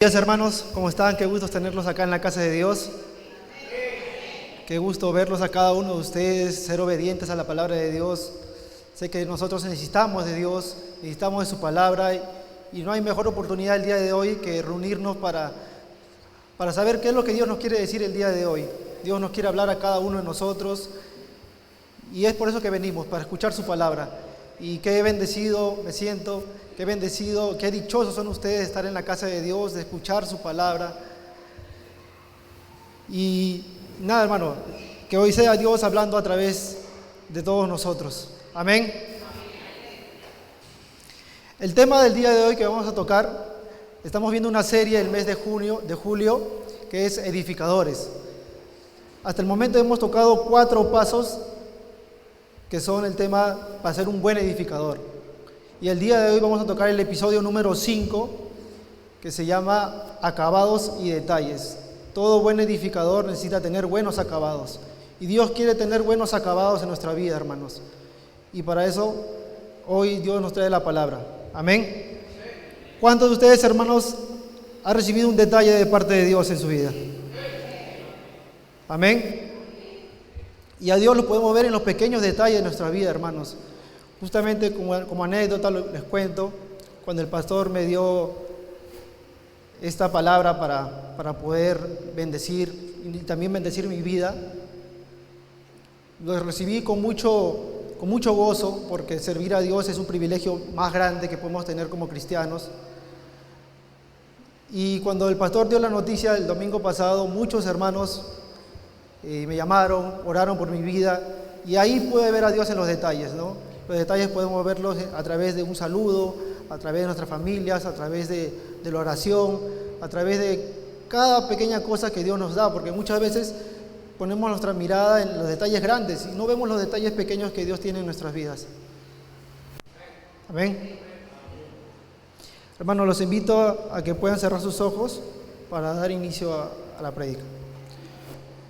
Buenos días, hermanos, ¿cómo están? Qué gusto tenerlos acá en la casa de Dios. Qué gusto verlos a cada uno de ustedes, ser obedientes a la palabra de Dios. Sé que nosotros necesitamos de Dios, necesitamos de su palabra y no hay mejor oportunidad el día de hoy que reunirnos para saber qué es lo que Dios nos quiere decir el día de hoy. Dios nos quiere hablar a cada uno de nosotros y es por eso que venimos, para escuchar su palabra. Y qué bendecido me siento, qué bendecido, qué dichosos son ustedes de estar en la casa de Dios, de escuchar su palabra. Y nada, hermano, que hoy sea Dios hablando a través de todos nosotros. Amén. El tema del día de hoy que vamos a tocar, estamos viendo una serie del mes de julio, que es edificadores. Hasta el momento hemos tocado 4 pasos que son el tema para ser un buen edificador. Y el día de hoy vamos a tocar el episodio número 5, que se llama Acabados y Detalles. Todo buen edificador necesita tener buenos acabados. Y Dios quiere tener buenos acabados en nuestra vida, hermanos. Y para eso, hoy Dios nos trae la palabra. Amén. ¿Cuántos de ustedes, hermanos, han recibido un detalle de parte de Dios en su vida? Amén. Y a Dios lo podemos ver en los pequeños detalles de nuestra vida, hermanos. Justamente como anécdota les cuento, cuando el pastor me dio esta palabra para poder bendecir y también bendecir mi vida, lo recibí con mucho gozo, porque servir a Dios es un privilegio más grande que podemos tener como cristianos. Y cuando el pastor dio la noticia el domingo pasado, muchos hermanos me llamaron, oraron por mi vida, y ahí pude ver a Dios en los detalles, ¿no? Los detalles podemos verlos a través de un saludo, a través de nuestras familias, a través de la oración, a través de cada pequeña cosa que Dios nos da, porque muchas veces ponemos nuestra mirada en los detalles grandes y no vemos los detalles pequeños que Dios tiene en nuestras vidas. Amén. Hermanos, los invito a que puedan cerrar sus ojos para dar inicio a la prédica.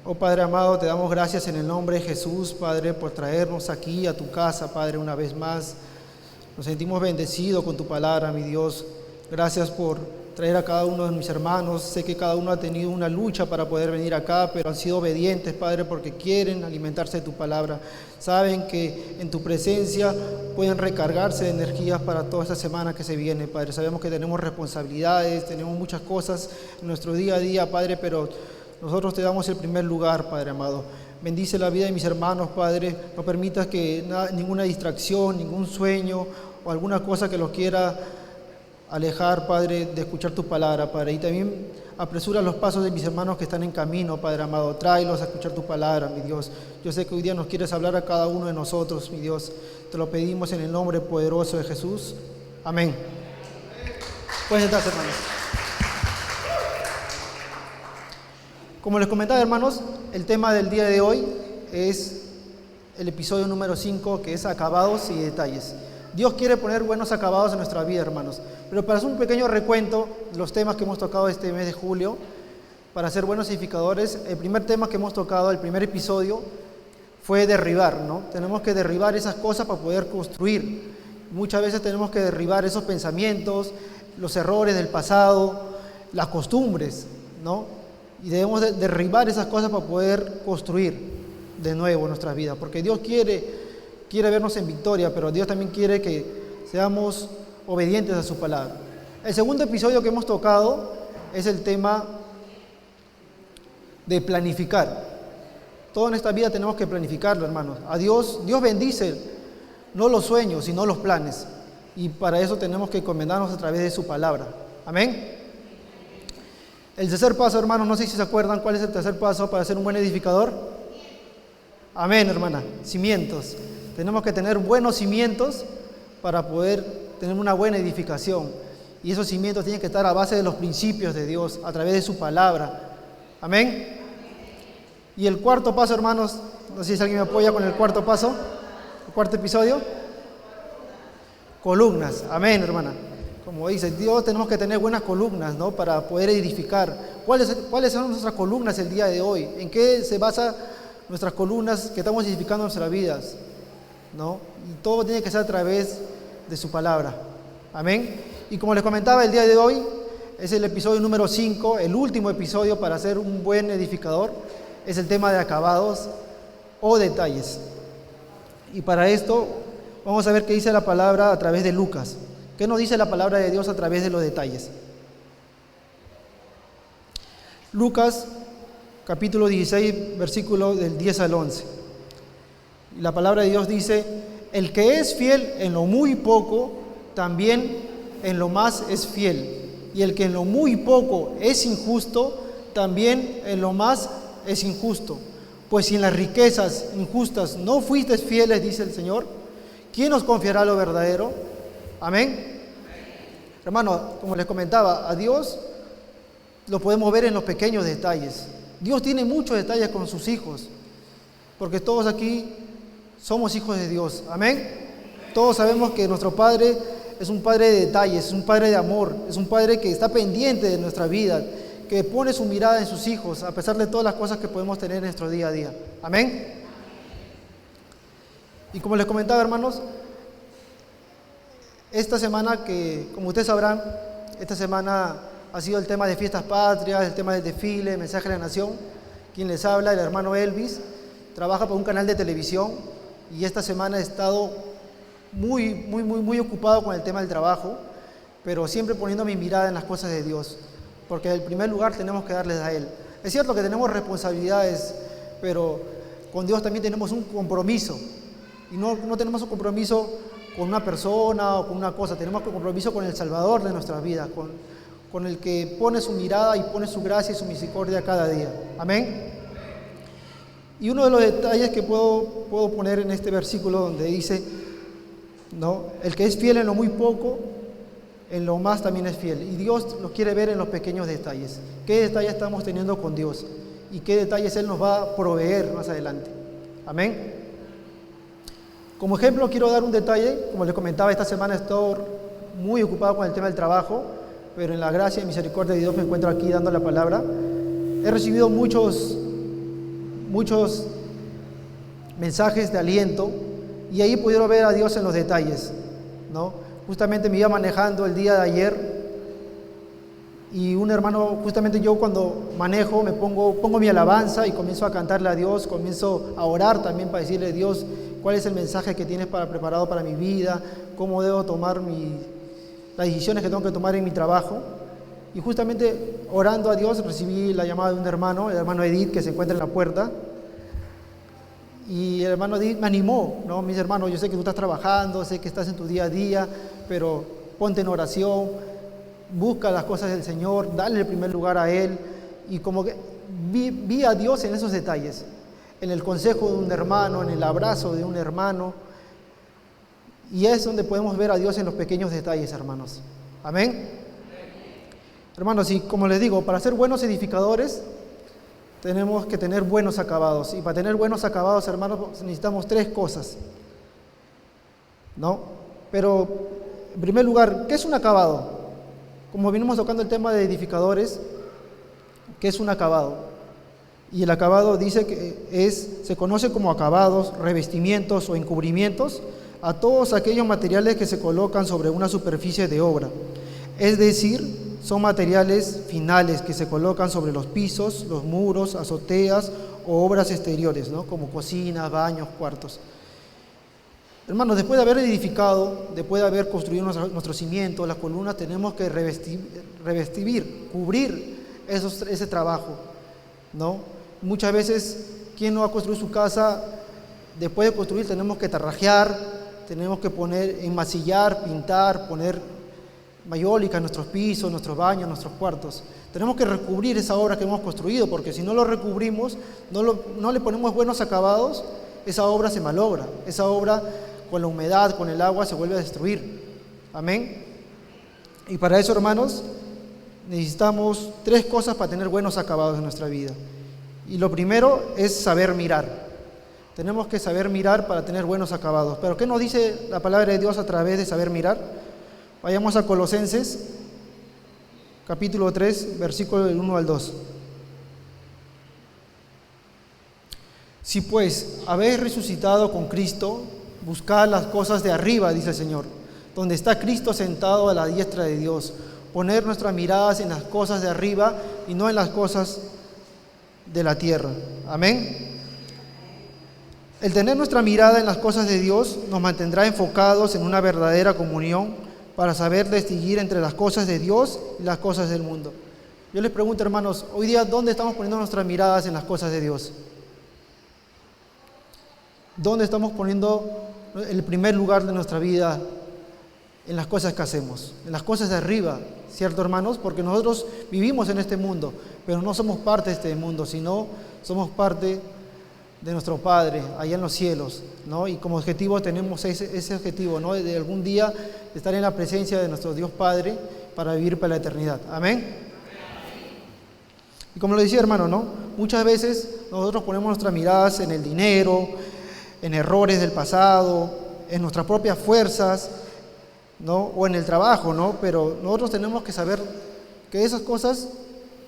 Oh Padre amado, te damos gracias en el nombre de Jesús, Padre, por traernos aquí a tu casa, Padre, una vez más. Nos sentimos bendecidos con tu palabra, mi Dios. Gracias por traer a cada uno de mis hermanos. Sé que cada uno ha tenido una lucha para poder venir acá, pero han sido obedientes, Padre, porque quieren alimentarse de tu palabra. Saben que en tu presencia pueden recargarse de energías para toda esta semana que se viene, Padre. Sabemos que tenemos responsabilidades, tenemos muchas cosas en nuestro día a día, Padre, pero nosotros te damos el primer lugar, Padre amado. Bendice la vida de mis hermanos, Padre. No permitas que ninguna distracción, ningún sueño o alguna cosa que los quiera alejar, Padre, de escuchar tu palabra, Padre. Y también apresura los pasos de mis hermanos que están en camino, Padre amado. Tráelos a escuchar tu palabra, mi Dios. Yo sé que hoy día nos quieres hablar a cada uno de nosotros, mi Dios. Te lo pedimos en el nombre poderoso de Jesús. Amén. Pueden sentarse, hermanos. Como les comentaba, hermanos, el tema del día de hoy es el episodio número 5, que es acabados y detalles. Dios quiere poner buenos acabados en nuestra vida, hermanos. Pero para hacer un pequeño recuento de los temas que hemos tocado este mes de julio, para ser buenos edificadores, el primer tema que hemos tocado, el primer episodio, fue derribar, ¿no? Tenemos que derribar esas cosas para poder construir. Muchas veces tenemos que derribar esos pensamientos, los errores del pasado, las costumbres, ¿no? Y debemos derribar esas cosas para poder construir de nuevo nuestras vidas. Porque Dios quiere vernos en victoria, pero Dios también quiere que seamos obedientes a su palabra. El segundo episodio que hemos tocado es el tema de planificar. Todo en esta vida tenemos que planificarlo, hermanos. A Dios bendice no los sueños, sino los planes. Y para eso tenemos que encomendarnos a través de su palabra. Amén. El tercer paso, hermanos, no sé si se acuerdan cuál es el tercer paso para ser un buen edificador. Amén, hermana. Cimientos. Tenemos que tener buenos cimientos para poder tener una buena edificación. Y esos cimientos tienen que estar a base de los principios de Dios, a través de su palabra. Amén. Y el cuarto paso, hermanos, no sé si alguien me apoya con el cuarto paso, el cuarto episodio. Columnas. Amén, hermana. Como dice Dios, tenemos que tener buenas columnas, ¿no? Para poder edificar. ¿Cuáles son nuestras columnas el día de hoy? ¿En qué se basa nuestras columnas que estamos edificando nuestras vidas? ¿No? Y todo tiene que ser a través de su palabra. Amén. Y como les comentaba, el día de hoy Es el episodio número 5, el último episodio para ser un buen edificador. Es el tema de acabados o detalles. Y para esto vamos a ver qué dice la palabra a través de Lucas. ¿Qué nos dice la palabra de Dios a través de los detalles? Lucas, capítulo 16, versículo del 10 al 11. La palabra de Dios dice: el que es fiel en lo muy poco, también en lo más es fiel. Y el que en lo muy poco es injusto, también en lo más es injusto. Pues si en las riquezas injustas no fuisteis fieles, dice el Señor, ¿quién os confiará lo verdadero? Amén. Hermano, como les comentaba, a Dios lo podemos ver en los pequeños detalles. Dios tiene muchos detalles con sus hijos, porque todos aquí somos hijos de Dios. Amén. Todos sabemos que nuestro Padre es un Padre de detalles, es un Padre de amor, es un Padre que está pendiente de nuestra vida, que pone su mirada en sus hijos, a pesar de todas las cosas que podemos tener en nuestro día a día. Amén. Y como les comentaba, hermanos, esta semana que, como ustedes sabrán, esta semana ha sido el tema de fiestas patrias, el tema del desfile, mensaje de la nación. Quien les habla, el hermano Elvis, trabaja por un canal de televisión y esta semana he estado muy ocupado con el tema del trabajo, pero siempre poniendo mi mirada en las cosas de Dios, porque en primer lugar tenemos que darles a Él. Es cierto que tenemos responsabilidades, pero con Dios también tenemos un compromiso, y no tenemos un compromiso con una persona o con una cosa, tenemos un compromiso con el Salvador de nuestras vidas, con el que pone su mirada y pone su gracia y su misericordia cada día. Amén. Y uno de los detalles que puedo poner en este versículo donde dice, ¿no? El que es fiel en lo muy poco, en lo más también es fiel. Y Dios nos quiere ver en los pequeños detalles. ¿Qué detalles estamos teniendo con Dios? ¿Y qué detalles Él nos va a proveer más adelante? Amén. Como ejemplo quiero dar un detalle. Como les comentaba, esta semana he estado muy ocupado con el tema del trabajo, pero en la gracia y misericordia de Dios me encuentro aquí dando la palabra. He recibido muchos mensajes de aliento, y ahí pudieron ver a Dios en los detalles, ¿no? Justamente me iba manejando el día de ayer y un hermano, justamente yo cuando manejo pongo mi alabanza y comienzo a cantarle a Dios, comienzo a orar también para decirle: Dios, ¿cuál es el mensaje que tienes preparado para mi vida? ¿Cómo debo tomar las decisiones que tengo que tomar en mi trabajo? Y justamente orando a Dios recibí la llamada de un hermano, el hermano Edith, que se encuentra en la puerta. Y el hermano Edith me animó, ¿no? Mis hermanos, yo sé que tú estás trabajando, sé que estás en tu día a día, pero ponte en oración, busca las cosas del Señor, dale el primer lugar a Él. Y como que vi a Dios en esos detalles, en el consejo de un hermano, en el abrazo de un hermano. Y es donde podemos ver a Dios en los pequeños detalles, hermanos. Amén. Hermanos, y como les digo, para ser buenos edificadores tenemos que tener buenos acabados. Y para tener buenos acabados, hermanos, necesitamos 3 cosas, ¿no? Pero, en primer lugar, ¿qué es un acabado? Como venimos tocando el tema de edificadores, ¿qué es un acabado? Y el acabado dice que se conoce como acabados, revestimientos o encubrimientos a todos aquellos materiales que se colocan sobre una superficie de obra. Es decir, son materiales finales que se colocan sobre los pisos, los muros, azoteas o obras exteriores, ¿no? Como cocinas, baños, cuartos. Hermanos, después de haber edificado, después de haber construido nuestros cimientos, las columnas, tenemos que revestir, cubrir ese trabajo, ¿no? Muchas veces, ¿quién no ha construido su casa? Después de construir tenemos que tarrajear, tenemos que enmasillar, pintar, poner mayólica en nuestros pisos, nuestros baños, nuestros cuartos. Tenemos que recubrir esa obra que hemos construido, porque si no lo recubrimos, no le ponemos buenos acabados, esa obra se malogra, esa obra con la humedad, con el agua se vuelve a destruir. Amén. Y para eso, hermanos, necesitamos 3 cosas para tener buenos acabados en nuestra vida. Y lo primero es saber mirar. Tenemos que saber mirar para tener buenos acabados. Pero ¿qué nos dice la palabra de Dios a través de saber mirar? Vayamos a Colosenses, capítulo 3, versículo del 1 al 2. Si pues habéis resucitado con Cristo, buscad las cosas de arriba, dice el Señor, donde está Cristo sentado a la diestra de Dios. poner nuestras miradas en las cosas de arriba y no en las cosas de la tierra. Amén. El tener nuestra mirada en las cosas de Dios nos mantendrá enfocados en una verdadera comunión para saber distinguir entre las cosas de Dios y las cosas del mundo. Yo les pregunto, hermanos, hoy día, ¿dónde estamos poniendo nuestras miradas en las cosas de Dios? ¿Dónde estamos poniendo el primer lugar de nuestra vida en las cosas que hacemos? En las cosas de arriba, ¿cierto, hermanos? Porque nosotros vivimos en este mundo, pero no somos parte de este mundo, sino somos parte de nuestro Padre, allá en los cielos, ¿no? Y como objetivo tenemos ese objetivo, ¿no? De algún día estar en la presencia de nuestro Dios Padre para vivir para la eternidad. Amén. Y como lo decía, hermano, ¿no? Muchas veces nosotros ponemos nuestras miradas en el dinero, en errores del pasado, en nuestras propias fuerzas, ¿no? O en el trabajo, ¿no? Pero nosotros tenemos que saber que esas cosas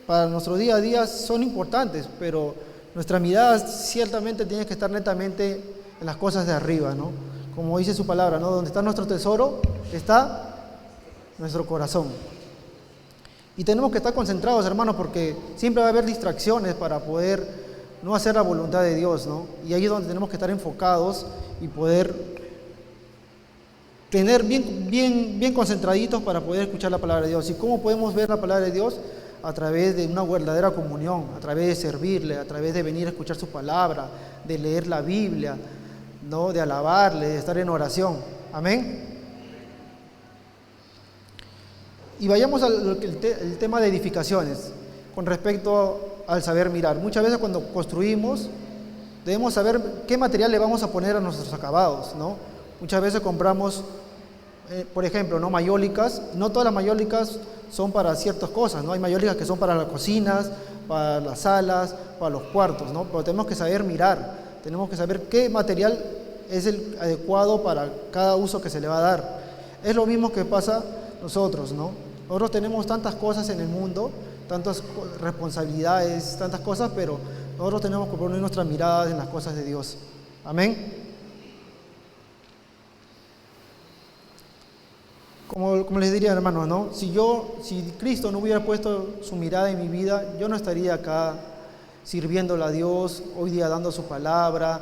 para nuestro día a día son importantes, pero nuestra mirada ciertamente tiene que estar netamente en las cosas de arriba, ¿no? Como dice su palabra, ¿no? Donde está nuestro tesoro, está nuestro corazón. Y tenemos que estar concentrados, hermanos, porque siempre va a haber distracciones para poder no hacer la voluntad de Dios, ¿no? Y ahí es donde tenemos que estar enfocados y poder tener bien concentraditos para poder escuchar la palabra de Dios. ¿Y cómo podemos ver la palabra de Dios? A través de una verdadera comunión, a través de servirle, a través de venir a escuchar su palabra, de leer la Biblia, ¿no? De alabarle, de estar en oración. Amén. Y vayamos al tema de edificaciones, con respecto al saber mirar. Muchas veces cuando construimos, debemos saber qué material le vamos a poner a nuestros acabados, ¿no? Muchas veces compramos, por ejemplo, ¿no? Mayólicas. No todas las mayólicas son para ciertas cosas, ¿no? Hay mayólicas que son para las cocinas, para las salas, para los cuartos, ¿no? Pero tenemos que saber mirar, tenemos que saber qué material es el adecuado para cada uso que se le va a dar. Es lo mismo que pasa nosotros, ¿no? Nosotros tenemos tantas cosas en el mundo, tantas responsabilidades, tantas cosas, pero nosotros tenemos que poner nuestras miradas en las cosas de Dios. Amén. Como les diría, hermanos, ¿no? Si Cristo no hubiera puesto su mirada en mi vida, yo no estaría acá sirviéndole a Dios, hoy día dando su palabra,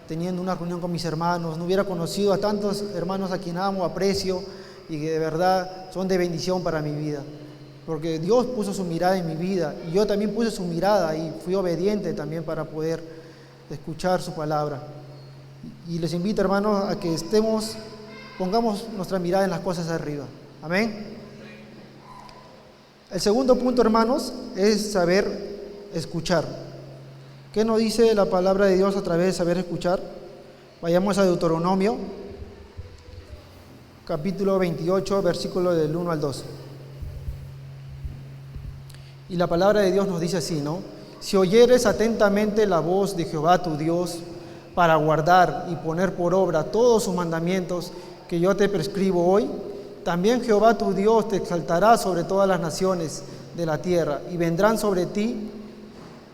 teniendo una reunión con mis hermanos, no hubiera conocido a tantos hermanos a quien amo, aprecio y que de verdad son de bendición para mi vida. Porque Dios puso su mirada en mi vida y yo también puse su mirada y fui obediente también para poder escuchar su palabra. Y les invito, hermanos, a que pongamos nuestra mirada en las cosas de arriba. Amén. El segundo punto, hermanos, es saber escuchar. ¿Qué nos dice la palabra de Dios a través de saber escuchar? Vayamos a Deuteronomio, capítulo 28, versículo del 1 al 2. Y la palabra de Dios nos dice así, ¿no? Si oyeres atentamente la voz de Jehová tu Dios, para guardar y poner por obra todos sus mandamientos que yo te prescribo hoy, también Jehová tu Dios te exaltará sobre todas las naciones de la tierra, y vendrán sobre ti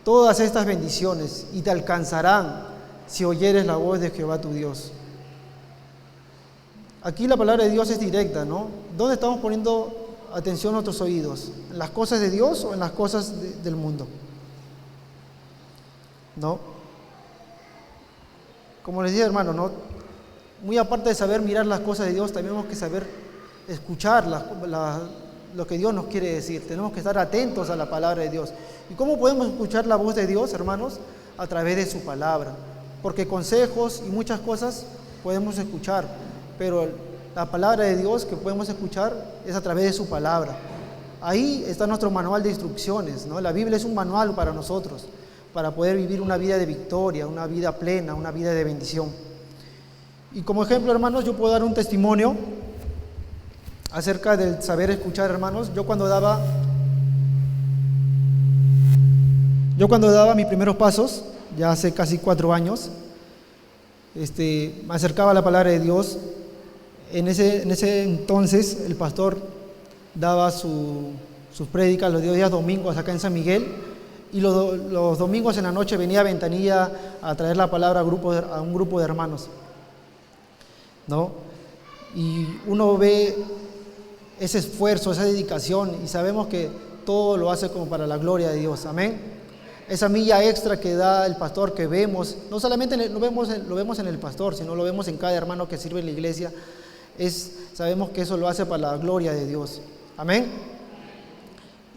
todas estas bendiciones, y te alcanzarán si oyeres la voz de Jehová tu Dios. Aquí la palabra de Dios es directa, ¿no? ¿Dónde estamos poniendo atención a nuestros oídos? ¿En las cosas de Dios o en las cosas del mundo? ¿No? Como les decía, hermano, ¿no? Muy aparte de saber mirar las cosas de Dios, también tenemos que saber escuchar lo que Dios nos quiere decir. Tenemos que estar atentos a la palabra de Dios. ¿Y cómo podemos escuchar la voz de Dios, hermanos? A través de su palabra. Porque consejos y muchas cosas podemos escuchar, pero la palabra de Dios que podemos escuchar es a través de su palabra. Ahí está nuestro manual de instrucciones, ¿no? La Biblia es un manual para nosotros, para poder vivir una vida de victoria, una vida plena, una vida de bendición. Y como ejemplo, hermanos, yo puedo dar un testimonio acerca del saber escuchar, hermanos. Yo cuando daba mis primeros pasos, ya hace casi 4 años, me acercaba a la palabra de Dios. En ese entonces el pastor daba sus prédicas los días domingos acá en San Miguel, y los domingos en la noche venía a Ventanilla a traer la palabra a un grupo de hermanos, ¿no? Y uno ve ese esfuerzo, esa dedicación, y sabemos que todo lo hace como para la gloria de Dios. Amén. Esa milla extra que da el pastor, que vemos, no solamente lo vemos en el pastor, sino lo vemos en cada hermano que sirve en la iglesia, sabemos que eso lo hace para la gloria de Dios. Amén.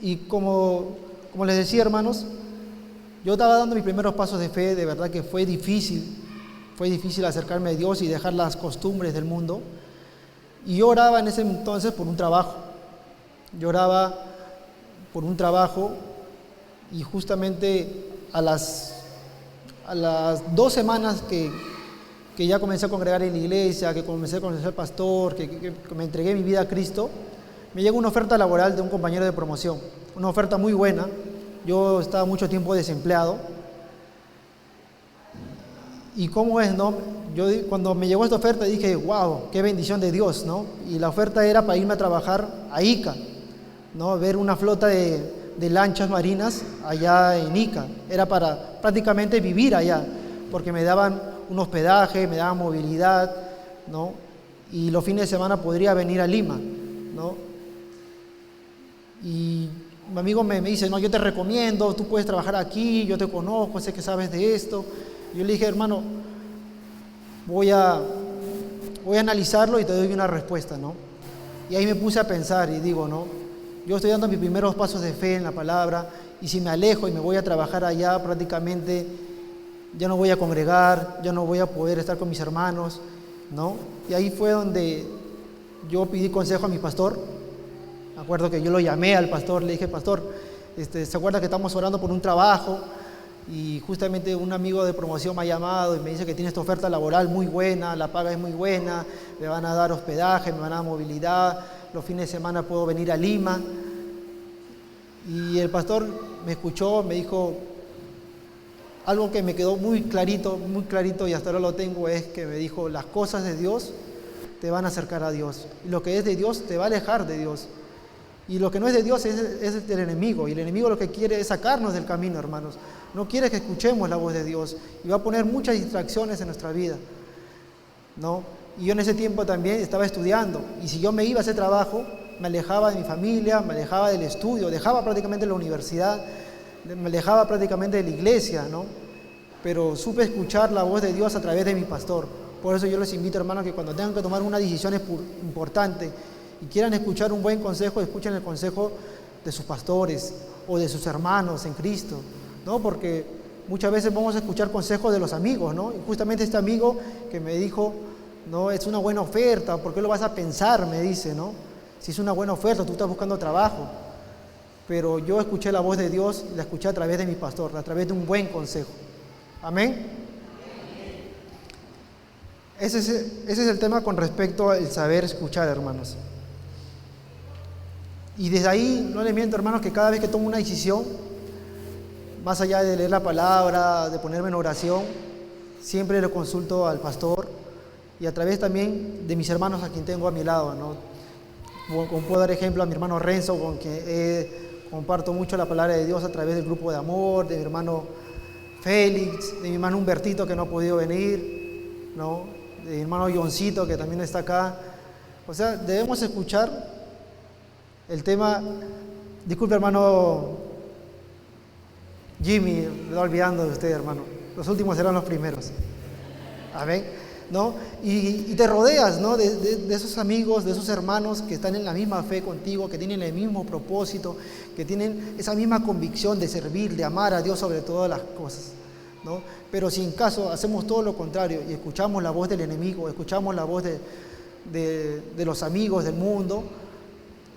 Y como les decía, hermanos, yo estaba dando mis primeros pasos de fe. De verdad que fue difícil acercarme a Dios y dejar las costumbres del mundo. Y yo oraba en ese entonces por un trabajo. Y justamente a las 2 semanas que ya comencé a congregar en la iglesia, que comencé a conocer al pastor, que me entregué mi vida a Cristo, me llegó una oferta laboral de un compañero de promoción, una oferta muy buena. Yo estaba mucho tiempo desempleado. Y cómo es, ¿no? Yo cuando me llegó esta oferta dije, wow, qué bendición de Dios, ¿no? Y la oferta era para irme a trabajar a Ica, ¿no? Ver una flota de lanchas marinas allá en Ica. Era para prácticamente vivir allá, porque me daban un hospedaje, me daban movilidad, ¿no? Y los fines de semana podría venir a Lima, ¿no? Y mi amigo me dice, no, yo te recomiendo, tú puedes trabajar aquí, yo te conozco, sé que sabes de esto. Yo le dije, hermano, voy a analizarlo y te doy una respuesta, ¿no? Y ahí me puse a pensar y digo, no, yo estoy dando mis primeros pasos de fe en la palabra, y si me alejo y me voy a trabajar allá, prácticamente ya no voy a congregar, ya no voy a poder estar con mis hermanos, ¿no? Y ahí fue donde yo pedí consejo a mi pastor. Me acuerdo que yo lo llamé al pastor, le dije, pastor, ¿se acuerda que estamos orando por un trabajo? Y justamente un amigo de promoción me ha llamado y me dice que tiene esta oferta laboral muy buena, la paga es muy buena, me van a dar hospedaje, me van a dar movilidad, los fines de semana puedo venir a Lima. Y el pastor me escuchó, me dijo algo que me quedó muy clarito, y hasta ahora lo tengo, es que me dijo, las cosas de Dios te van a acercar a Dios, y lo que es de Dios te va a alejar de Dios. Y lo que no es de Dios es del enemigo, y el enemigo lo que quiere es sacarnos del camino, hermanos. No quiere que escuchemos la voz de Dios, y va a poner muchas distracciones en nuestra vida, ¿no? Y yo en ese tiempo también estaba estudiando, y si yo me iba a ese trabajo, me alejaba de mi familia, me alejaba del estudio, dejaba prácticamente la universidad, me alejaba prácticamente de la iglesia, ¿no? Pero supe escuchar la voz de Dios a través de mi pastor. Por eso yo les invito, hermanos, que cuando tengan que tomar una decisión importante y quieran escuchar un buen consejo, escuchen el consejo de sus pastores o de sus hermanos en Cristo, ¿no? Porque muchas veces vamos a escuchar consejos de los amigos, ¿no? Y justamente este amigo que me dijo, no, es una buena oferta, ¿por qué lo vas a pensar? Me dice, ¿no? Si es una buena oferta, tú estás buscando trabajo. Pero yo escuché la voz de Dios, la escuché a través de mi pastor, a través de un buen consejo. Amén. Ese es el tema con respecto al saber escuchar, hermanos. Y desde ahí, no les miento, hermanos, que cada vez que tomo una decisión, más allá de leer la palabra, de ponerme en oración, siempre le consulto al pastor y a través también de mis hermanos a quien tengo a mi lado, ¿no? Como puedo dar ejemplo a mi hermano Renzo, con quien comparto mucho la palabra de Dios a través del grupo de amor, de mi hermano Félix, de mi hermano Humbertito, que no ha podido venir, ¿no? De mi hermano Johncito, que también está acá. O sea, debemos escuchar el tema. Disculpe, hermano Jimmy, me estoy olvidando de usted, hermano. Los últimos serán los primeros. Amén, ¿no? Y te rodeas, ¿no? de esos amigos, de esos hermanos que están en la misma fe contigo, que tienen el mismo propósito, que tienen esa misma convicción de servir, de amar a Dios sobre todas las cosas, ¿no? Pero si en caso hacemos todo lo contrario y escuchamos la voz del enemigo, escuchamos la voz de los amigos del mundo,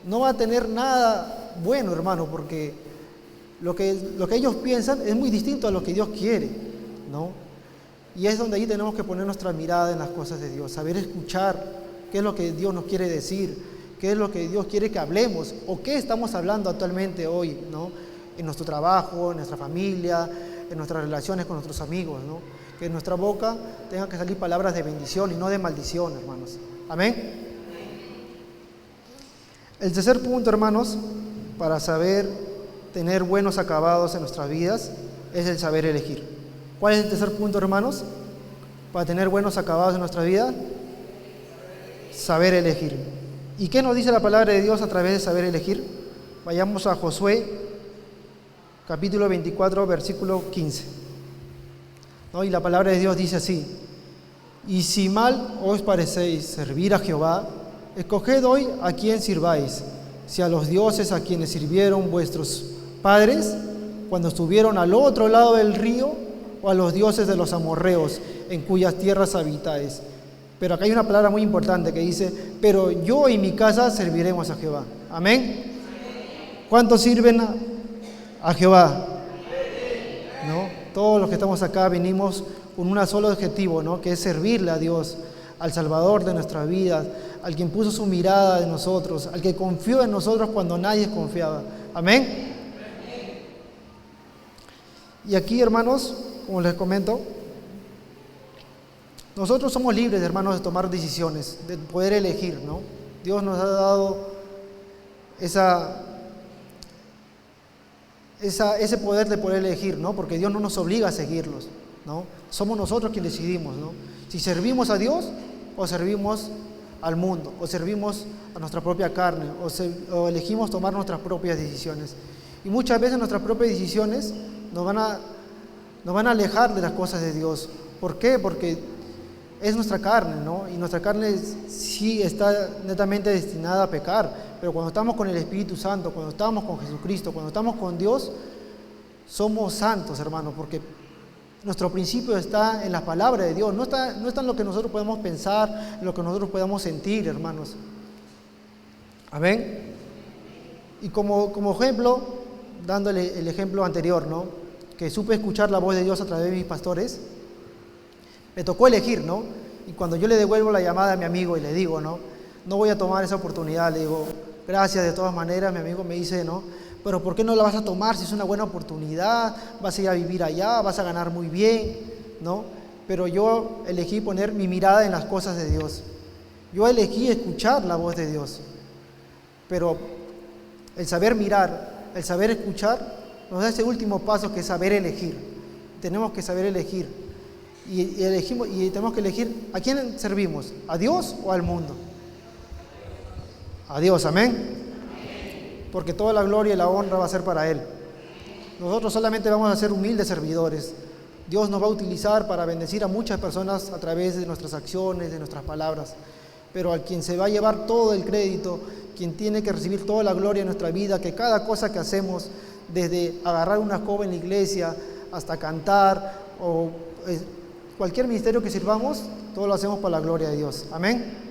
no va a tener nada bueno, hermano, porque lo que ellos piensan es muy distinto a lo que Dios quiere, ¿no? Y es donde ahí tenemos que poner nuestra mirada en las cosas de Dios, saber escuchar qué es lo que Dios nos quiere decir, qué es lo que Dios quiere que hablemos, o qué estamos hablando actualmente hoy, ¿no? En nuestro trabajo, en nuestra familia, en nuestras relaciones con nuestros amigos, ¿no? Que en nuestra boca tengan que salir palabras de bendición y no de maldición, hermanos. Amén. El tercer punto, hermanos, para saber tener buenos acabados en nuestras vidas, es el saber elegir. ¿Cuál es el tercer punto, hermanos? Para tener buenos acabados en nuestra vida, saber elegir. ¿Y qué nos dice la palabra de Dios a través de saber elegir? Vayamos a Josué, capítulo 24, versículo 15. ¿No? Y la palabra de Dios dice así: y si mal os parecéis servir a Jehová, escoged hoy a quién sirváis, si a los dioses a quienes sirvieron vuestros padres cuando estuvieron al otro lado del río, o a los dioses de los amorreos en cuyas tierras habitáis. Pero acá hay una palabra muy importante que dice: pero yo y mi casa serviremos a Jehová. Amén. ¿Cuántos sirven a Jehová? ¿No? Todos los que estamos acá venimos con un solo objetivo, ¿no? Que es servirle a Dios, al Salvador de nuestras vidas, al quien puso su mirada en nosotros, al que confió en nosotros cuando nadie confiaba. Amén. Y aquí, hermanos, como les comento, nosotros somos libres, hermanos, de tomar decisiones, de poder elegir, ¿no? Dios nos ha dado ese poder de poder elegir, ¿no? Porque Dios no nos obliga a seguirlos, ¿no? Somos nosotros quienes decidimos, ¿no? Si servimos a Dios o servimos al mundo, o servimos a nuestra propia carne, o elegimos tomar nuestras propias decisiones. Y muchas veces nuestras propias decisiones nos van a alejar de las cosas de Dios. ¿Por qué? Porque es nuestra carne, ¿no? Y nuestra carne sí está netamente destinada a pecar, pero cuando estamos con el Espíritu Santo, cuando estamos con Jesucristo, cuando estamos con Dios, somos santos, hermanos, porque nuestro principio está en la palabra de Dios, no está en lo que nosotros podemos pensar, en lo que nosotros podemos sentir, hermanos. Amén. Y como ejemplo, dándole el ejemplo anterior, ¿no? Que supe escuchar la voz de Dios a través de mis pastores, me tocó elegir, ¿no? Y cuando yo le devuelvo la llamada a mi amigo y le digo, no voy a tomar esa oportunidad, le digo, gracias de todas maneras, mi amigo me dice, no, pero ¿por qué no la vas a tomar si es una buena oportunidad? Vas a ir a vivir allá, vas a ganar muy bien, ¿no? Pero yo elegí poner mi mirada en las cosas de Dios. Yo elegí escuchar la voz de Dios. Pero el saber mirar, el saber escuchar, nos da ese último paso que es saber elegir. Tenemos que saber elegir. Y tenemos que elegir a quién servimos, ¿a Dios o al mundo? A Dios, amén. Porque toda la gloria y la honra va a ser para Él. Nosotros solamente vamos a ser humildes servidores. Dios nos va a utilizar para bendecir a muchas personas a través de nuestras acciones, de nuestras palabras. Pero al quien se va a llevar todo el crédito, quien tiene que recibir toda la gloria en nuestra vida, que cada cosa que hacemos, desde agarrar una escoba en la iglesia hasta cantar o cualquier ministerio que sirvamos, todo lo hacemos para la gloria de Dios. Amén.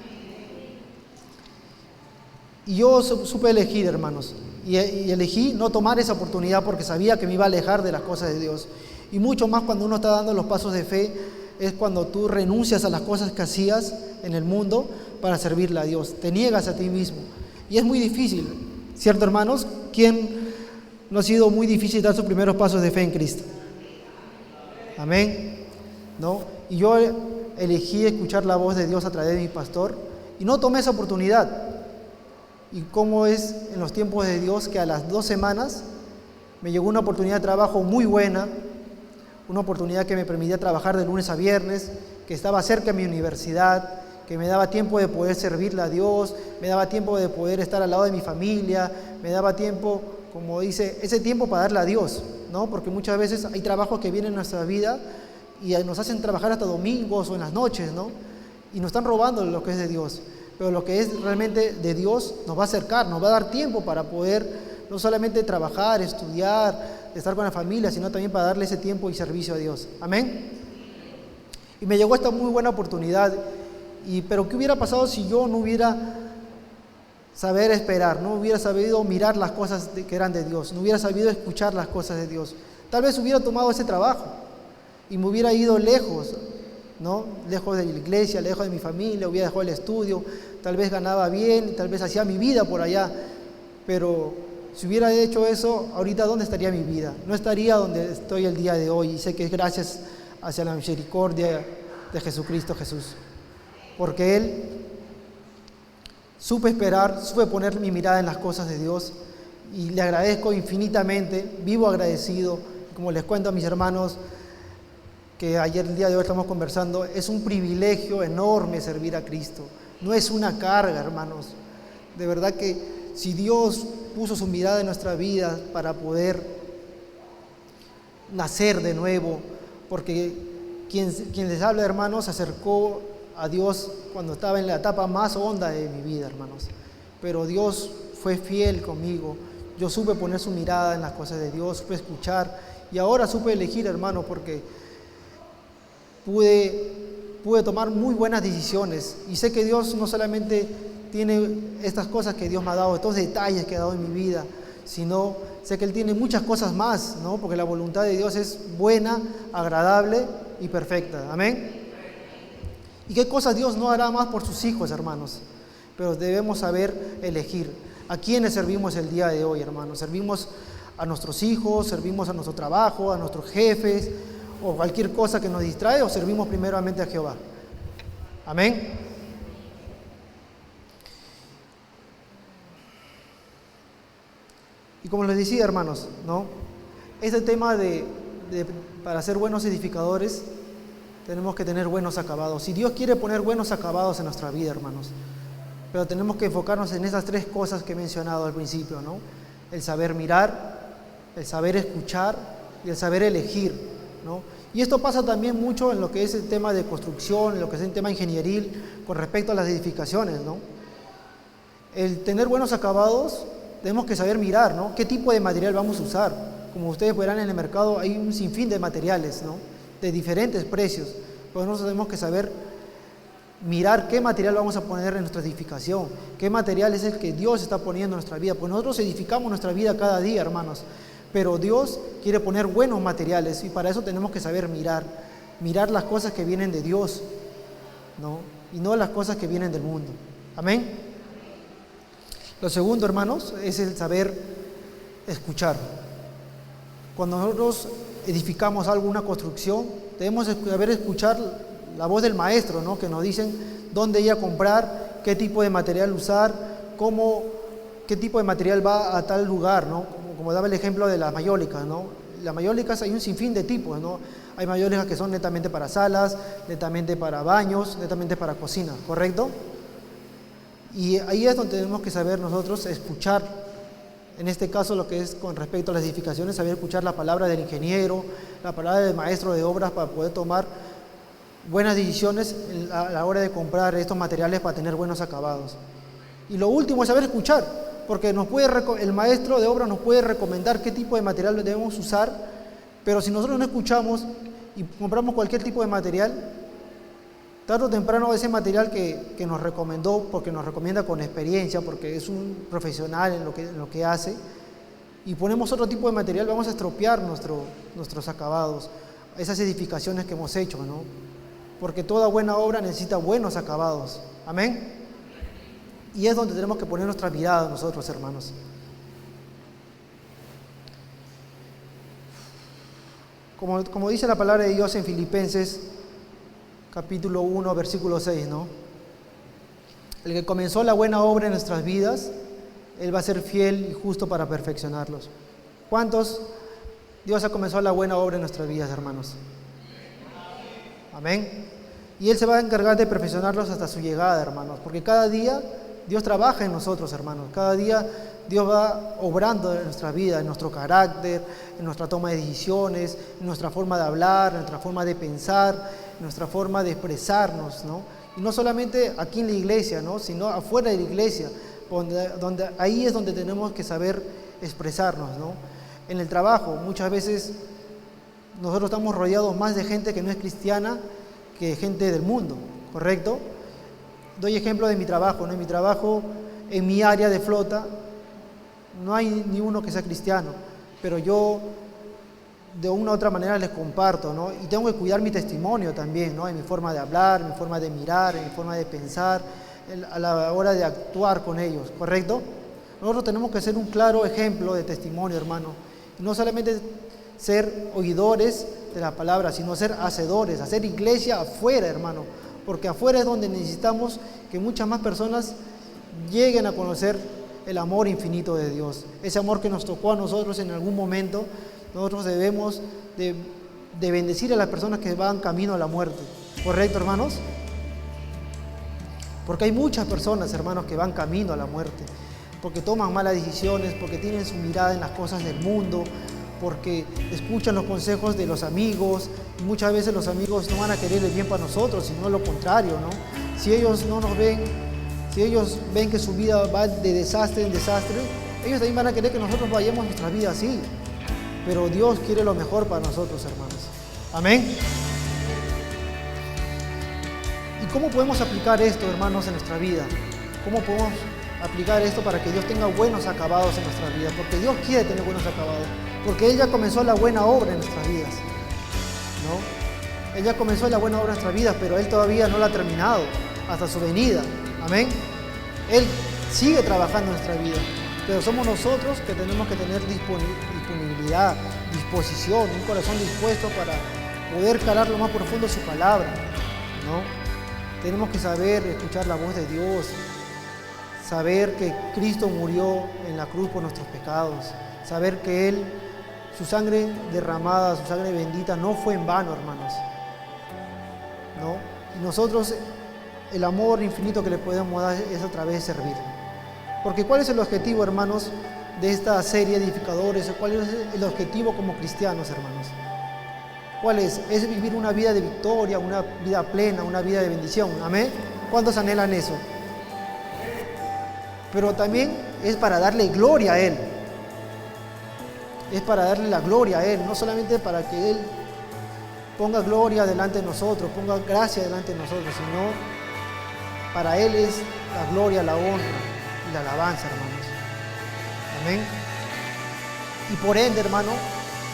Y yo supe elegir, hermanos, y elegí no tomar esa oportunidad porque sabía que me iba a alejar de las cosas de Dios. Y mucho más cuando uno está dando los pasos de fe, es cuando tú renuncias a las cosas que hacías en el mundo para servirle a Dios. Te niegas a ti mismo. Y es muy difícil, ¿cierto, hermanos? ¿Quién no ha sido muy difícil dar sus primeros pasos de fe en Cristo? Amén. ¿No? Y yo elegí escuchar la voz de Dios a través de mi pastor y no tomé esa oportunidad. Y cómo es en los tiempos de Dios que a las 2 semanas me llegó una oportunidad de trabajo muy buena, una oportunidad que me permitía trabajar de lunes a viernes, que estaba cerca de mi universidad, que me daba tiempo de poder servirle a Dios, me daba tiempo de poder estar al lado de mi familia, me daba tiempo, como dice, ese tiempo para darle a Dios, ¿no? Porque muchas veces hay trabajos que vienen en nuestra vida y nos hacen trabajar hasta domingos o en las noches, ¿no? Y nos están robando lo que es de Dios. Pero lo que es realmente de Dios nos va a acercar, nos va a dar tiempo para poder no solamente trabajar, estudiar, estar con la familia, sino también para darle ese tiempo y servicio a Dios. Amén. Y me llegó esta muy buena oportunidad. Pero ¿qué hubiera pasado si yo no hubiera saber esperar, no hubiera sabido mirar las cosas que eran de Dios, no hubiera sabido escuchar las cosas de Dios? Tal vez hubiera tomado ese trabajo y me hubiera ido lejos, ¿no? Lejos de la iglesia, lejos de mi familia, hubiera dejado el estudio, tal vez ganaba bien, tal vez hacía mi vida por allá, pero si hubiera hecho eso, ahorita ¿dónde estaría mi vida? No estaría donde estoy el día de hoy, y sé que es gracias hacia la misericordia de Jesucristo Jesús, porque Él supe esperar, supe poner mi mirada en las cosas de Dios, y le agradezco infinitamente, vivo agradecido, como les cuento a mis hermanos, que ayer, el día de hoy estamos conversando, es un privilegio enorme servir a Cristo. No es una carga, hermanos. De verdad que si Dios puso su mirada en nuestra vida para poder nacer de nuevo, porque quien les habla, hermanos, se acercó a Dios cuando estaba en la etapa más honda de mi vida, hermanos. Pero Dios fue fiel conmigo. Yo supe poner su mirada en las cosas de Dios, supe escuchar y ahora supe elegir, hermano, porque pude tomar muy buenas decisiones. Y sé que Dios no solamente tiene estas cosas que Dios me ha dado, estos detalles que ha dado en mi vida, sino sé que Él tiene muchas cosas más, ¿no? Porque la voluntad de Dios es buena, agradable y perfecta. Amén. ¿Y qué cosas Dios no hará más por sus hijos, hermanos? Pero debemos saber elegir. ¿A quiénes servimos el día de hoy, hermanos? ¿Servimos a nuestros hijos? ¿Servimos a nuestro trabajo? ¿A nuestros jefes? ¿O cualquier cosa que nos distrae? ¿O servimos primeramente a Jehová? Amén. Y como les decía, hermanos, ¿no? Este tema para ser buenos edificadores, tenemos que tener buenos acabados. Si Dios quiere poner buenos acabados en nuestra vida, hermanos, pero tenemos que enfocarnos en esas tres cosas que he mencionado al principio, ¿no? El saber mirar, el saber escuchar y el saber elegir, ¿no? Y esto pasa también mucho en lo que es el tema de construcción, en lo que es el tema ingenieril con respecto a las edificaciones, ¿no? El tener buenos acabados, tenemos que saber mirar, ¿no? ¿Qué tipo de material vamos a usar? Como ustedes verán en el mercado, hay un sinfín de materiales, ¿no? De diferentes precios. Pero nosotros tenemos que saber mirar qué material vamos a poner en nuestra edificación, qué material es el que Dios está poniendo en nuestra vida. Pues nosotros edificamos nuestra vida cada día, hermanos, pero Dios quiere poner buenos materiales y para eso tenemos que saber mirar las cosas que vienen de Dios, ¿no? Y no las cosas que vienen del mundo. Amén. Lo segundo, hermanos, es el saber escuchar. Cuando nosotros edificamos algo, una construcción, debemos saber escuchar la voz del maestro, ¿no? Que nos dicen dónde ir a comprar, qué tipo de material usar, qué tipo de material va a tal lugar, ¿no? Como daba el ejemplo de las mayólicas, ¿no? Las mayólicas hay un sinfín de tipos, ¿no? Hay mayólicas que son netamente para salas, netamente para baños, netamente para cocina, ¿correcto? Y ahí es donde tenemos que saber nosotros escuchar, en este caso lo que es con respecto a las edificaciones, saber escuchar la palabra del ingeniero, la palabra del maestro de obras para poder tomar buenas decisiones a la hora de comprar estos materiales para tener buenos acabados. Y lo último es saber escuchar, porque el maestro de obras nos puede recomendar qué tipo de material debemos usar, pero si nosotros no escuchamos y compramos cualquier tipo de material, tarde o temprano ese material que nos recomendó, porque nos recomienda con experiencia, porque es un profesional en lo que hace, y ponemos otro tipo de material, vamos a estropear nuestros acabados, esas edificaciones que hemos hecho, ¿no? Porque toda buena obra necesita buenos acabados. Amén. Y es donde tenemos que poner nuestra mirada nosotros, hermanos. Como dice la palabra de Dios en Filipenses, capítulo 1, versículo 6, ¿no? El que comenzó la buena obra en nuestras vidas, Él va a ser fiel y justo para perfeccionarlos. ¿Cuántos Dios ha comenzado la buena obra en nuestras vidas, hermanos? Amén. Y Él se va a encargar de perfeccionarlos hasta su llegada, hermanos, porque cada día Dios trabaja en nosotros, hermanos. Cada día Dios va obrando en nuestra vida, en nuestro carácter, en nuestra toma de decisiones, en nuestra forma de hablar, en nuestra forma de pensar, en nuestra forma de expresarnos, ¿no? Y no solamente aquí en la iglesia, ¿no? Sino afuera de la iglesia, donde ahí es donde tenemos que saber expresarnos, ¿no? En el trabajo, muchas veces nosotros estamos rodeados más de gente que no es cristiana que gente del mundo, ¿correcto? Doy ejemplo de mi trabajo, ¿no? En mi trabajo, en mi área de flota, no hay ni uno que sea cristiano, pero yo de una u otra manera les comparto, ¿no? Y tengo que cuidar mi testimonio también, ¿no? En mi forma de hablar, en mi forma de mirar, en mi forma de pensar, a la hora de actuar con ellos, ¿correcto? Nosotros tenemos que ser un claro ejemplo de testimonio, hermano. Y no solamente ser oidores de la palabra, sino ser hacedores, hacer iglesia afuera, hermano. Porque afuera es donde necesitamos que muchas más personas lleguen a conocer el amor infinito de Dios. Ese amor que nos tocó a nosotros en algún momento, nosotros debemos de bendecir a las personas que van camino a la muerte. ¿Correcto, hermanos? Porque hay muchas personas, hermanos, que van camino a la muerte, porque toman malas decisiones, porque tienen su mirada en las cosas del mundo, porque escuchan los consejos de los amigos. Muchas veces los amigos no van a querer el bien para nosotros, sino lo contrario, ¿no? Si ellos no nos ven, si ellos ven que su vida va de desastre en desastre, ellos también van a querer que nosotros vayamos nuestra vida así. Pero Dios quiere lo mejor para nosotros, hermanos. Amén. ¿Y cómo podemos aplicar esto, hermanos, en nuestra vida? ¿Cómo podemos aplicar esto para que Dios tenga buenos acabados en nuestra vida? Porque Dios quiere tener buenos acabados. Porque Él ya comenzó la buena obra en nuestras vidas, ¿no? Él ya comenzó la buena obra en nuestras vidas, pero Él todavía no la ha terminado hasta su venida. Amén. Él sigue trabajando en nuestra vida, pero somos nosotros que tenemos que tener disponibilidad, disposición, un corazón dispuesto para poder calar lo más profundo de su palabra, ¿no? Tenemos que saber escuchar la voz de Dios, saber que Cristo murió en la cruz por nuestros pecados, saber que Él, su sangre derramada, su sangre bendita, no fue en vano, hermanos, ¿no? Y nosotros, el amor infinito que le podemos dar es a través de servir. Porque ¿cuál es el objetivo, hermanos, de esta serie de edificadores? ¿Cuál es el objetivo como cristianos, hermanos? ¿Cuál es? Es vivir una vida de victoria, una vida plena, una vida de bendición. ¿Amén? ¿Cuántos anhelan eso? Pero también es para darle gloria a Él. Es para darle la gloria a Él, no solamente para que Él ponga gloria delante de nosotros, ponga gracia delante de nosotros, sino para Él es la gloria, la honra y la alabanza, hermanos. Amén. Y por ende, hermano,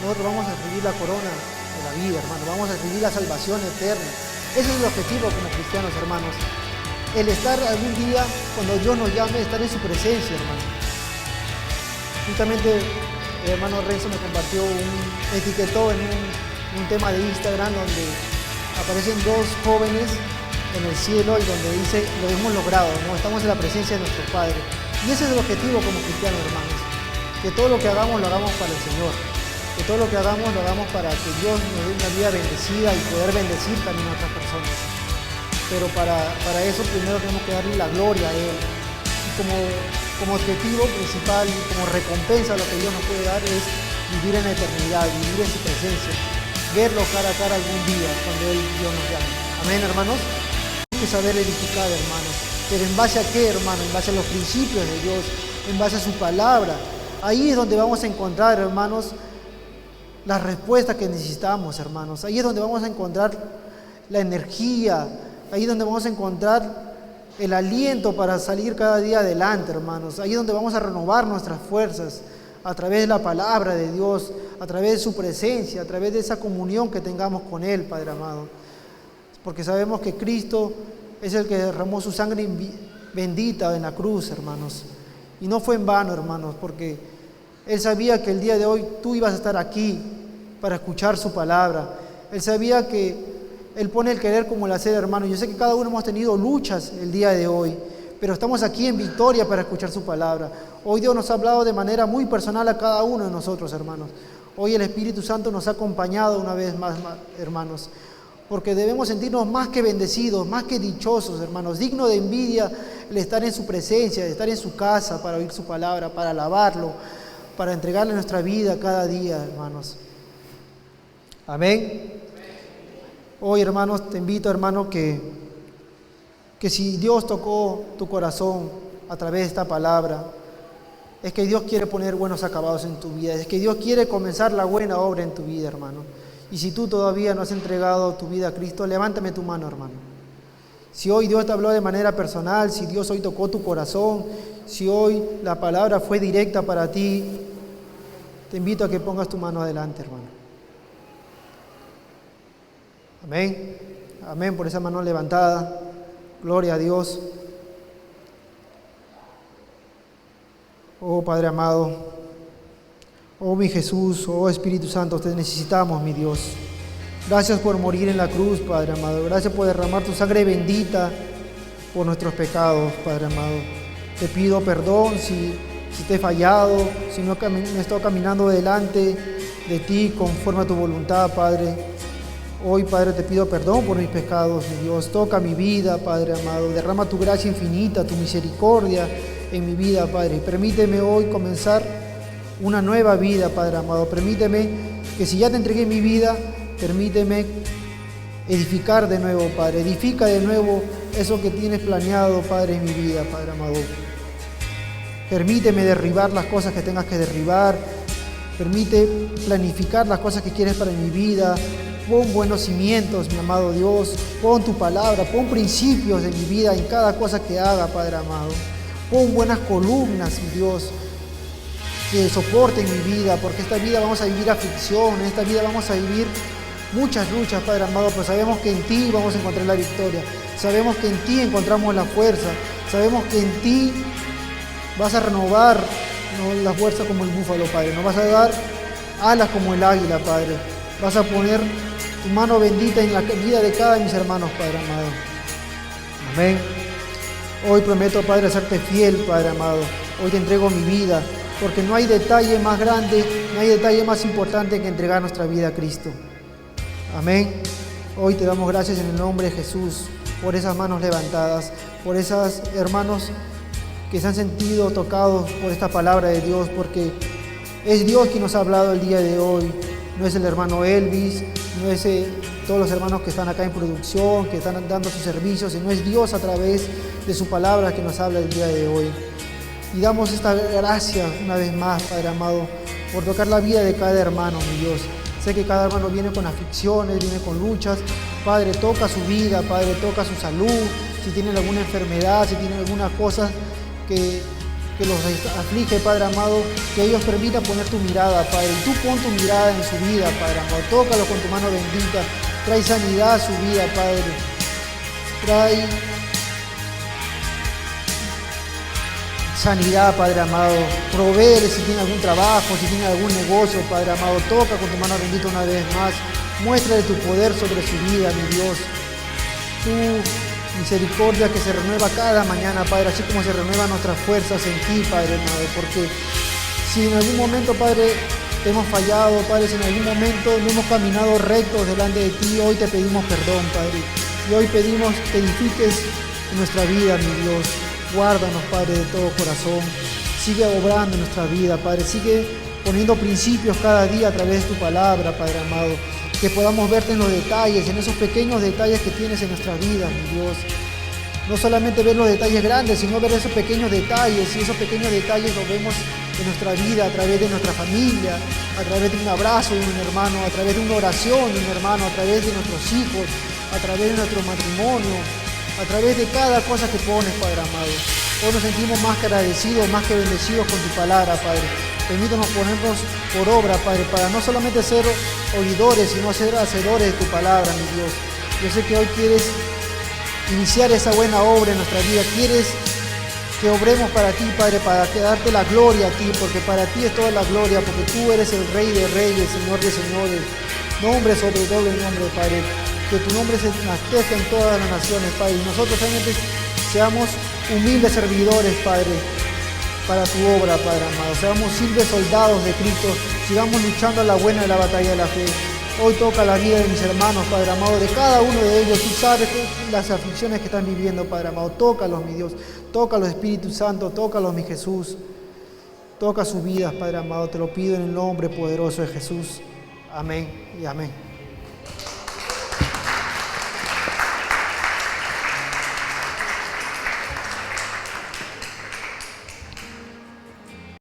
nosotros vamos a recibir la corona de la vida, hermano. Vamos a recibir la salvación eterna. Ese es el objetivo como cristianos, hermanos. El estar algún día, cuando Dios nos llame, estar en su presencia, hermano. Justamente el hermano Renzo me compartió me etiquetó en un tema de Instagram donde aparecen dos jóvenes en el cielo y donde dice, lo hemos logrado, ¿no? Estamos en la presencia de nuestro Padre. Y ese es el objetivo como cristianos, hermanos. Que todo lo que hagamos, lo hagamos para el Señor. Que todo lo que hagamos, lo hagamos para que Dios nos dé una vida bendecida y poder bendecir también a otras personas. Pero para eso primero tenemos que darle la gloria a Él. Y como objetivo principal y como recompensa lo que Dios nos puede dar es vivir en la eternidad, vivir en su presencia, verlo cara a cara algún día cuando Dios nos llame. Amén, hermanos. Hay que saber edificar, hermanos. Pero ¿en base a qué, hermano? En base a los principios de Dios, en base a su palabra. Ahí es donde vamos a encontrar, hermanos, las respuestas que necesitamos, hermanos. Ahí es donde vamos a encontrar la energía. Ahí es donde vamos a encontrar el aliento para salir cada día adelante, hermanos. Ahí es donde vamos a renovar nuestras fuerzas a través de la palabra de Dios, a través de su presencia, a través de esa comunión que tengamos con Él, Padre amado. Porque sabemos que Cristo es el que derramó su sangre bendita en la cruz, hermanos. Y no fue en vano, hermanos, porque Él sabía que el día de hoy tú ibas a estar aquí para escuchar su palabra. Él sabía que Él pone el querer como el hacer, hermano. Yo sé que cada uno hemos tenido luchas el día de hoy, pero estamos aquí en victoria para escuchar su palabra. Hoy Dios nos ha hablado de manera muy personal a cada uno de nosotros, hermanos. Hoy el Espíritu Santo nos ha acompañado una vez más, hermanos, porque debemos sentirnos más que bendecidos, más que dichosos, hermanos, digno de envidia el estar en su presencia, estar en su casa para oír su palabra, para alabarlo, para entregarle nuestra vida cada día, hermanos. Amén. Hoy, hermanos, te invito, hermano, que si Dios tocó tu corazón a través de esta palabra, es que Dios quiere poner buenos acabados en tu vida, es que Dios quiere comenzar la buena obra en tu vida, hermano. Y si tú todavía no has entregado tu vida a Cristo, levántame tu mano, hermano. Si hoy Dios te habló de manera personal, si Dios hoy tocó tu corazón, si hoy la palabra fue directa para ti, te invito a que pongas tu mano adelante, hermano. Amén. Amén por esa mano levantada. Gloria a Dios. Oh Padre amado. Oh mi Jesús, oh Espíritu Santo, te necesitamos, mi Dios. Gracias por morir en la cruz, Padre amado. Gracias por derramar tu sangre bendita por nuestros pecados, Padre amado. Te pido perdón si te he fallado, si no me he estado caminando delante de ti conforme a tu voluntad, Padre. Hoy, Padre, te pido perdón por mis pecados, mi Dios. Toca mi vida, Padre amado. Derrama tu gracia infinita, tu misericordia en mi vida, Padre. Y permíteme hoy comenzar una nueva vida, Padre amado. Permíteme que si ya te entregué mi vida, permíteme edificar de nuevo, Padre. Edifica de nuevo eso que tienes planeado, Padre, en mi vida, Padre amado. Permíteme derribar las cosas que tengas que derribar. Permite planificar las cosas que quieres para mi vida. Pon buenos cimientos, mi amado Dios. Pon tu palabra, pon principios de mi vida en cada cosa que haga, Padre amado. Pon buenas columnas, mi Dios, que soporten mi vida, porque esta vida vamos a vivir aflicción, en esta vida vamos a vivir muchas luchas, Padre amado, pero sabemos que en ti vamos a encontrar la victoria. Sabemos que en ti encontramos la fuerza. Sabemos que en ti vas a renovar, ¿no?, la fuerza como el búfalo, Padre. Nos vas a dar alas como el águila, Padre. Vas a poner tu mano bendita en la vida de cada de mis hermanos, Padre amado. Amén. Hoy prometo, Padre, serte fiel, Padre amado. Hoy te entrego mi vida, porque no hay detalle más grande, no hay detalle más importante que entregar nuestra vida a Cristo. Amén. Hoy te damos gracias en el nombre de Jesús por esas manos levantadas, por esos hermanos que se han sentido tocados por esta palabra de Dios, porque es Dios quien nos ha hablado el día de hoy. No es el hermano Elvis, no es todos los hermanos que están acá en producción, que están dando sus servicios, sino es Dios a través de su palabra que nos habla el día de hoy. Y damos esta gracia una vez más, Padre amado, por tocar la vida de cada hermano, mi Dios. Sé que cada hermano viene con aflicciones, viene con luchas. Padre, toca su vida, Padre, toca su salud. Si tienen alguna enfermedad, si tienen alguna cosa que los aflige, Padre amado, que ellos permitan poner tu mirada, Padre. Y tú pon tu mirada en su vida, Padre amado. Tócalo con tu mano bendita. Trae sanidad a su vida, Padre. Trae sanidad, Padre amado. Provéele si tiene algún trabajo, si tiene algún negocio, Padre amado. Toca con tu mano bendita una vez más. Muéstrale tu poder sobre su vida, mi Dios. Tu misericordia que se renueva cada mañana, Padre, así como se renuevan nuestras fuerzas en ti, Padre amado. Porque si en algún momento, Padre, te hemos fallado, Padre, si en algún momento no hemos caminado rectos delante de ti, hoy te pedimos perdón, Padre. Y hoy pedimos que edifiques nuestra vida, mi Dios. Guárdanos, Padre, de todo corazón. Sigue obrando en nuestra vida, Padre. Sigue poniendo principios cada día a través de tu palabra, Padre amado. Que podamos verte en los detalles, en esos pequeños detalles que tienes en nuestra vida, mi Dios. No solamente ver los detalles grandes, sino ver esos pequeños detalles. Y esos pequeños detalles los vemos en nuestra vida, a través de nuestra familia, a través de un abrazo de un hermano, a través de una oración de un hermano, a través de nuestros hijos, a través de nuestro matrimonio, a través de cada cosa que pones, Padre amado. Hoy nos sentimos más que agradecidos, más que bendecidos con tu palabra, Padre. Permítanos ponernos por obra, Padre, para no solamente ser oidores, sino ser hacedores de tu palabra, mi Dios. Yo sé que hoy quieres iniciar esa buena obra en nuestra vida. Quieres que obremos para ti, Padre, para darte la gloria a ti, porque para ti es toda la gloria, porque tú eres el Rey de Reyes, Señor de Señores. Nombre sobre todo el nombre, Padre. Que tu nombre se enaltezca en todas las naciones, Padre. Y nosotros realmente seamos humildes servidores, Padre, para tu obra, Padre amado. Seamos simples soldados de Cristo. Sigamos luchando la buena de la batalla de la fe. Hoy toca la vida de mis hermanos, Padre amado, de cada uno de ellos. Tú sabes las aflicciones que están viviendo, Padre amado. Tócalos, mi Dios. Tócalos, Espíritu Santo. Tócalos, mi Jesús. Toca sus vidas, Padre amado. Te lo pido en el nombre poderoso de Jesús. Amén y amén.